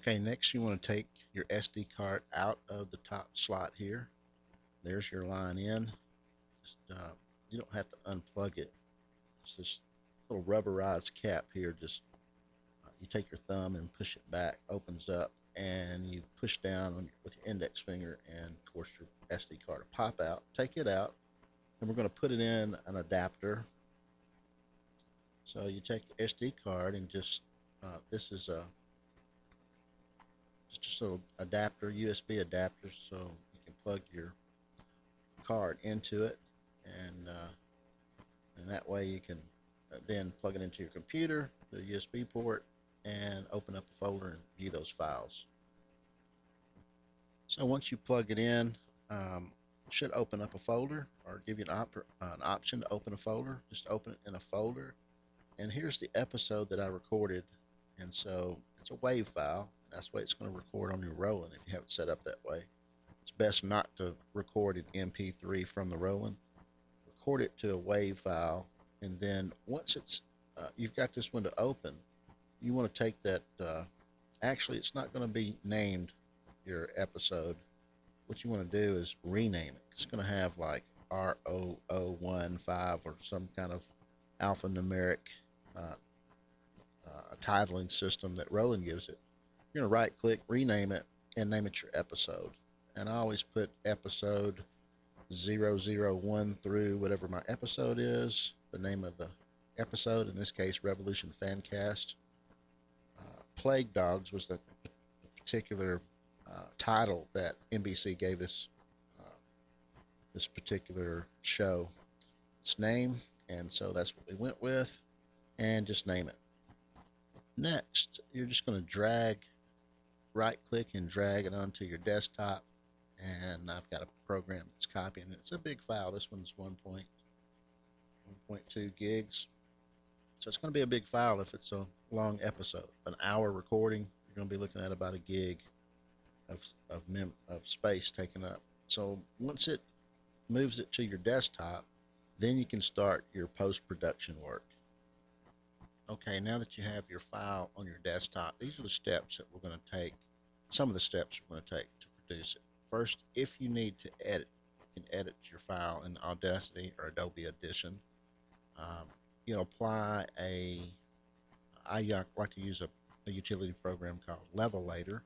Okay, next you want to take your SD card out of the top slot here. There's your line in. Just, you don't have to unplug it. It's this little rubberized cap here. Just you take your thumb and push it back, opens up, and you push down with your index finger, and of course your SD card will pop out. Take it out, and we're going to put it in an adapter. So you take the SD card and just this is just a little adapter, USB adapter, so you can plug your card into it, and that way you can then plug it into your computer, the USB port, and open up a folder and view those files. So once you plug it in, it should open up a folder or give you an option to open a folder. Just open it in a folder, and here's the episode that I recorded. And so it's a WAV file. That's the way it's going to record on your Roland if you have it set up that way. It's best not to record an MP3 from the Roland. Record it to a WAV file, and then once it's you've got this window open, you want to take that. Actually, it's not going to be named your episode. What you want to do is rename it. It's going to have like R0015 or some kind of alphanumeric titling system that Roland gives it. You're going to right click, rename it, and name it your episode. And I always put episode 001 through whatever my episode is, the name of the episode, in this case Revolution Fancast. Plague Dogs was the particular title that NBC gave this particular show its name, and so that's what we went with, and just name it. Next, you're just going to right click and drag it onto your desktop, and I've got a program that's copying it. It's a big file. This one's 1.2 gigs, so it's going to be a big file if it's a long episode. An hour recording, you're going to be looking at about a gig of space taken up. So once it moves it to your desktop, then you can start your post-production work. Okay, now that you have your file on your desktop, these are the steps that we're going to take, some of the steps we're going to take to produce it. First, if you need to edit, you can edit your file in Audacity or Adobe Audition. You know, apply I like to use a utility program called Levelator.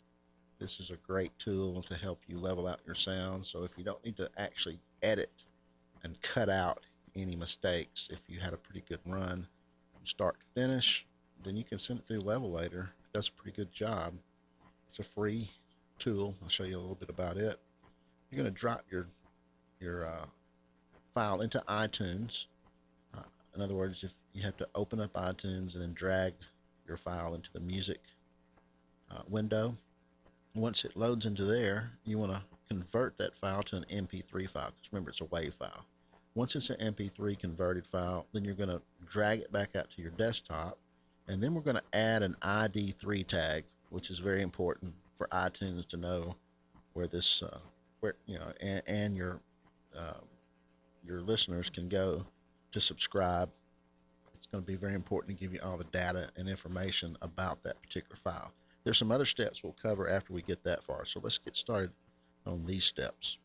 This is a great tool to help you level out your sound. So if you don't need to actually edit and cut out any mistakes, if you had a pretty good run from start to finish, then you can send it through Levelator. It does a pretty good job. It's a free tool. I'll show you a little bit about it. You're going to drop your file into iTunes. In other words, if you have to open up iTunes and then drag your file into the music window. Once it loads into there, you want to convert that file to an MP3 file, because remember, it's a WAV file. Once it's an MP3 converted file, then you're going to drag it back out to your desktop, and then we're going to add an ID3 tag, which is very important for iTunes to know where this, and your listeners can go to subscribe. It's going to be very important to give you all the data and information about that particular file. There's some other steps we'll cover after we get that far, so let's get started on these steps.